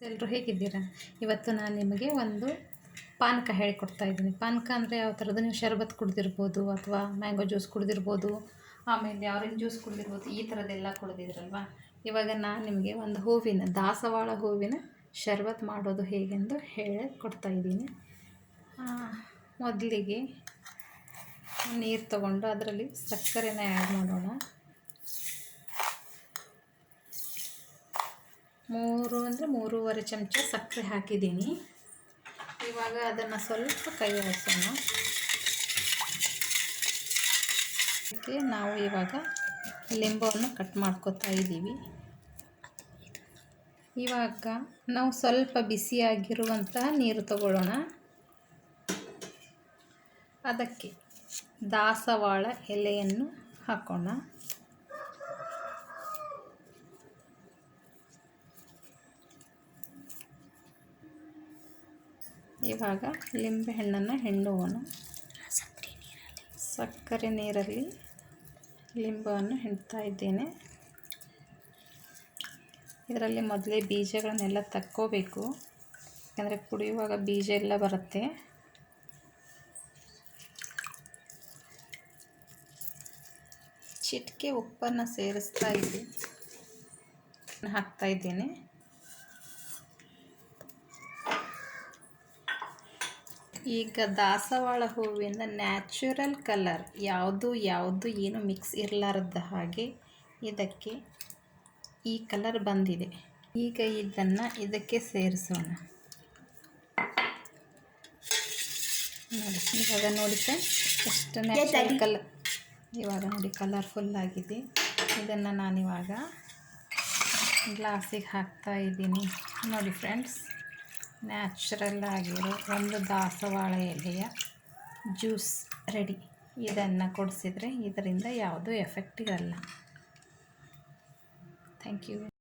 ಎಲ್ಲರೂ ಹೇಗಿದ್ದೀರಾ? ಇವತ್ತು ನಾನು ನಿಮಗೆ ಒಂದು ಪಾನಕ ಹೇಳಿಕೊಡ್ತಾ ಇದ್ದೀನಿ. ಪಾನಕ ಅಂದರೆ ಯಾವ ಥರದ್ದು? ನೀವು ಶರಬತ್ ಕುಡಿದಿರ್ಬೋದು, ಅಥವಾ ಮ್ಯಾಂಗೋ ಜ್ಯೂಸ್ ಕುಡಿದಿರ್ಬೋದು, ಆಮೇಲೆ ಆರೆಂಜ್ ಜ್ಯೂಸ್ ಕುಡಿದಿರ್ಬೋದು, ಈ ಥರದ್ದೆಲ್ಲ ಕುಡಿದಿದ್ರಲ್ವ. ಇವಾಗ ನಾನು ನಿಮಗೆ ಒಂದು ದಾಸವಾಳ ಹೂವಿನ ಶರಬತ್ ಮಾಡೋದು ಹೇಗೆಂದು ಹೇಳಿಕೊಡ್ತಾ ಇದ್ದೀನಿ. ಮೊದಲಿಗೆ ನೀರು ತಗೊಂಡು ಅದರಲ್ಲಿ ಸಕ್ಕರೆನ ಆ್ಯಡ್ ಮಾಡೋಣ. 3-3.5 ಚಮಚ ಸಕ್ಕರೆ ಹಾಕಿದ್ದೀನಿ. ಇವಾಗ ಅದನ್ನು ಸ್ವಲ್ಪ ಕೈ ಆಡಿಸೋಣ. ಅದಕ್ಕೆ ನಾವು ಇವಾಗ ಲಿಂಬನ್ನು ಕಟ್ ಮಾಡ್ಕೊತಾ ಇದ್ದೀವಿ. ಇವಾಗ ನಾವು ಸ್ವಲ್ಪ ಬಿಸಿಯಾಗಿರುವಂತಹ ನೀರು ತಗೊಳ್ಳೋಣ. ಅದಕ್ಕೆ ದಾಸವಾಳ ಎಲೆಯನ್ನು ಹಾಕೋಣ. ಇವಾಗ ಲಿಂಬೆಹಣ್ಣನ್ನು ಹಿಂಡೋಣ. ಸಕ್ಕರೆ ನೀರಲ್ಲಿ ಲಿಂಬನ್ನು ಹಿಂಡ್ತಾ ಇದ್ದೇನೆ. ಇದರಲ್ಲಿ ಮೊದಲೇ ಬೀಜಗಳನ್ನೆಲ್ಲ ತಕ್ಕೋಬೇಕು, ಯಾಕಂದರೆ ಕುಡಿಯುವಾಗ ಬೀಜ ಎಲ್ಲ ಬರುತ್ತೆ. ಚಿಟಿಕೆ ಉಪ್ಪನ್ನು ಹಾಕ್ತಾ ಇದ್ದೇನೆ. ಈಗ ದಾಸವಾಳ ಹೂವಿಂದ ನ್ಯಾಚುರಲ್ ಕಲರ್ ಯಾವುದು ಏನು ಮಿಕ್ಸ್ ಇರಲಾರ್ದ ಹಾಗೆ ಇದಕ್ಕೆ ಈ ಕಲರ್ ಬಂದಿದೆ. ಈಗ ಇದನ್ನು ಇದಕ್ಕೆ ಸೇರಿಸೋಣ. ಇವಾಗ ನೋಡಿ ಎಷ್ಟು ನ್ಯಾಚುರಲ್ ಕಲರ್, ಇವಾಗ ನೋಡಿ ಕಲರ್ಫುಲ್ ಆಗಿದೆ. ಇದನ್ನು ನಾನಿವಾಗ ಗ್ಲಾಸಿಗೆ ಹಾಕ್ತಾ ಇದ್ದೀನಿ. ನೋಡಿ ಫ್ರೆಂಡ್ಸ್, ನ್ಯಾಚುರಲ್ ಆಗಿರೋ ಒಂದು ದಾಸವಾಳ ಎಲೆಯ ಜ್ಯೂಸ್ ರೆಡಿ. ಇದನ್ನು ಕುಡಿಸಿದ್ರೆ ಇದರಿಂದ ಯಾವುದೂ ಎಫೆಕ್ಟ್ ಇರಲ್ಲ. Thank you.